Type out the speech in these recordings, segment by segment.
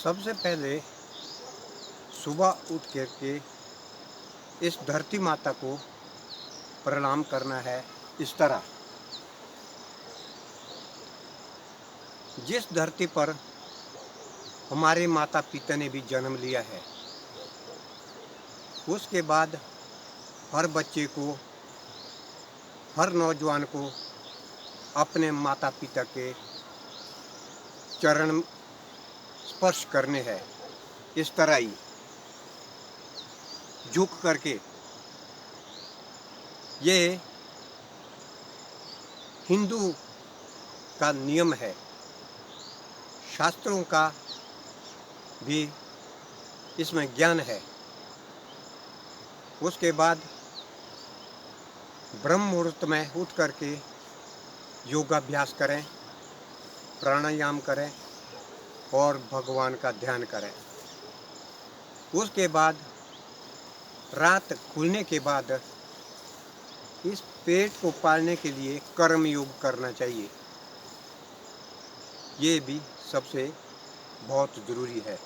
सबसे पहले सुबह उठ कर के इस धरती माता को प्रणाम करना है। इस तरह जिस धरती पर हमारे माता पिता ने भी जन्म लिया है, उसके बाद हर बच्चे को, हर नौजवान को अपने माता पिता के चरण स्पर्श करने हैं। इस तरह ही झुक करके, ये हिंदू का नियम है, शास्त्रों का भी इसमें ज्ञान है। उसके बाद ब्रह्म मुहूर्त में उठ करके योगाभ्यास करें, प्राणायाम करें और भगवान का ध्यान करें। उसके बाद रात खुलने के बाद इस पेट को पालने के लिए कर्म योग करना चाहिए। ये भी सबसे बहुत ज़रूरी है।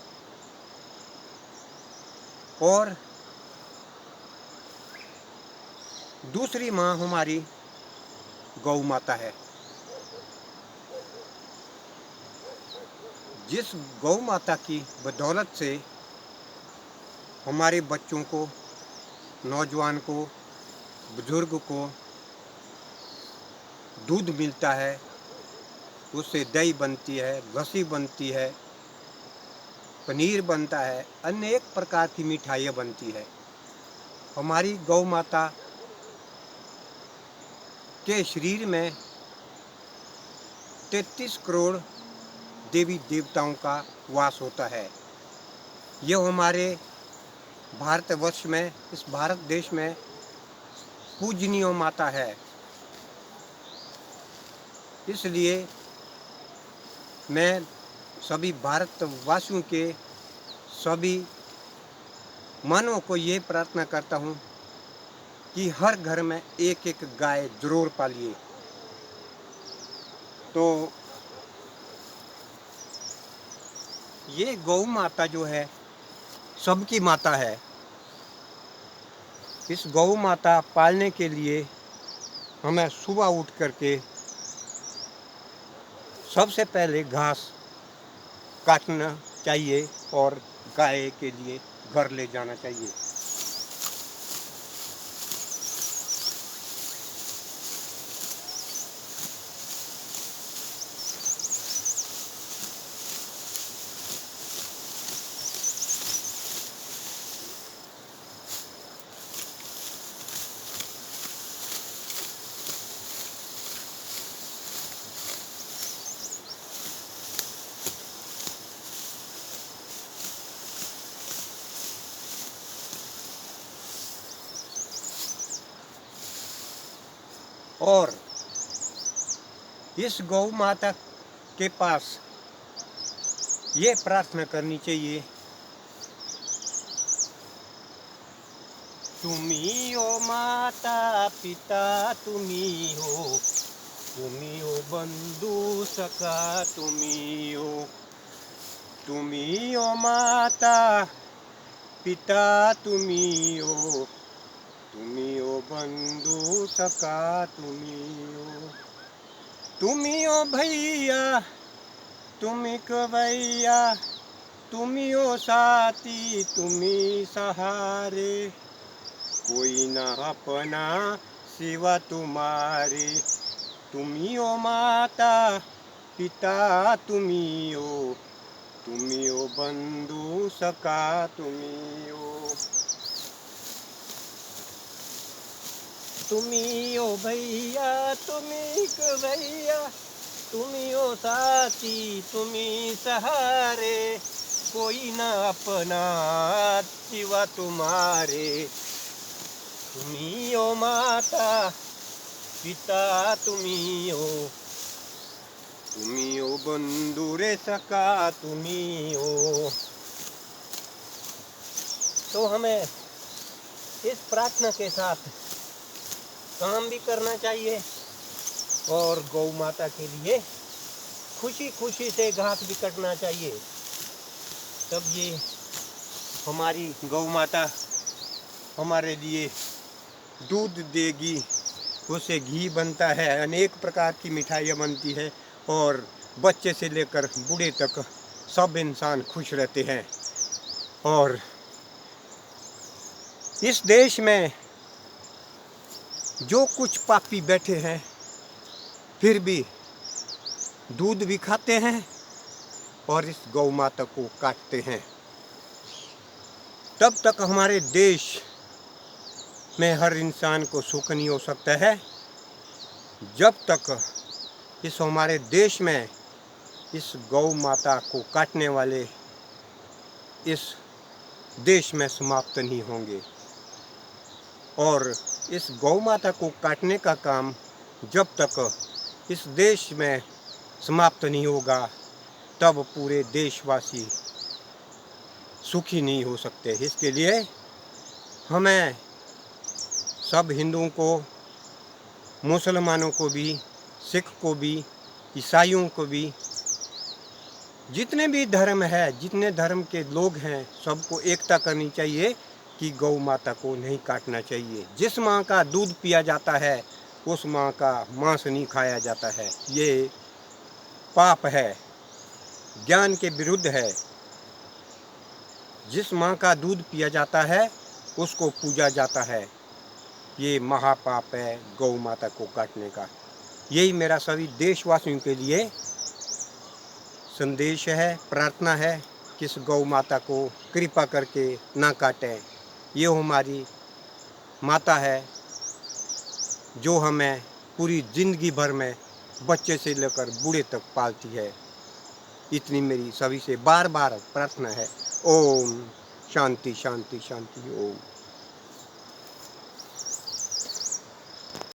और दूसरी माँ हमारी गौ माता है। जिस गौ माता की बदौलत से हमारे बच्चों को, नौजवान को, बुजुर्ग को दूध मिलता है, उससे दही बनती है, लस्सी बनती है, पनीर बनता है, अनेक प्रकार की मिठाइयाँ बनती है। हमारी गौ माता के शरीर में 33 करोड़ देवी देवताओं का वास होता है। यह हमारे भारतवर्ष में, इस भारत देश में पूजनीय माता है। इसलिए मैं सभी भारतवासियों के सभी मानवों को ये प्रार्थना करता हूँ कि हर घर में एक एक गाय जरूर पालिए। तो ये गौ माता जो है सबकी माता है। इस गौ माता पालने के लिए हमें सुबह उठ करके सबसे पहले घास काटना चाहिए और गाय के लिए घर ले जाना चाहिए। और इस गौ माता के पास ये प्रार्थना करनी चाहिए, तुम्ही हो माता पिता, तुम्ही हो बंधु सखा, तुम्ही हो माता पिता, तुम्ही हो बंधु सखा, तुम्ही हो भैया, तुम्ही कवैया, तुम्ही हो साथी, तुम्ही सहारे, कोई ना अपना सिवा तुम्हारे, तुम्ही हो माता पिता, तुम्ही हो बंधु सखा, तुम्ही हो भैया, तुम्ही कवैया, तुम्ही हो साथी, तुम्ही सहारे, कोई न अपना सिवा तुम्हारे, तुम्ही हो माता पिता, तुम्ही हो बंधु रे सखा, तुम्ही हो। तो हमें इस प्रार्थना के साथ काम भी करना चाहिए और गौ माता के लिए खुशी खुशी से घास भी कटना चाहिए। तब ये हमारी गौ माता हमारे लिए दूध देगी, उससे घी बनता है, अनेक प्रकार की मिठाइयाँ बनती है और बच्चे से लेकर बूढ़े तक सब इंसान खुश रहते हैं। और इस देश में जो कुछ पापी बैठे हैं फिर भी दूध भी खाते हैं और इस गौ माता को काटते हैं। तब तक हमारे देश में हर इंसान को सुख नहीं हो सकता है जब तक इस हमारे देश में इस गौ माता को काटने वाले इस देश में समाप्त नहीं होंगे। और इस गौ माता को काटने का काम जब तक इस देश में समाप्त नहीं होगा तब पूरे देशवासी सुखी नहीं हो सकते। इसके लिए हमें सब हिंदुओं को, मुसलमानों को भी, सिख को भी, ईसाइयों को भी, जितने भी धर्म है, जितने धर्म के लोग हैं, सबको एकता करनी चाहिए कि गौ माता को नहीं काटना चाहिए। जिस माँ का दूध पिया जाता है उस माँ का मांस नहीं खाया जाता है। ये पाप है, ज्ञान के विरुद्ध है। जिस माँ का दूध पिया जाता है उसको पूजा जाता है। ये महापाप है गौ माता को काटने का। यही मेरा सभी देशवासियों के लिए संदेश है, प्रार्थना है कि इस गौ माता को कृपा करके ना काटें। ये हमारी माता है जो हमें पूरी ज़िंदगी भर में बच्चे से लेकर बूढ़े तक पालती है। इतनी मेरी सभी से बार बार प्रार्थना है। ओम शांति शांति शांति ओम।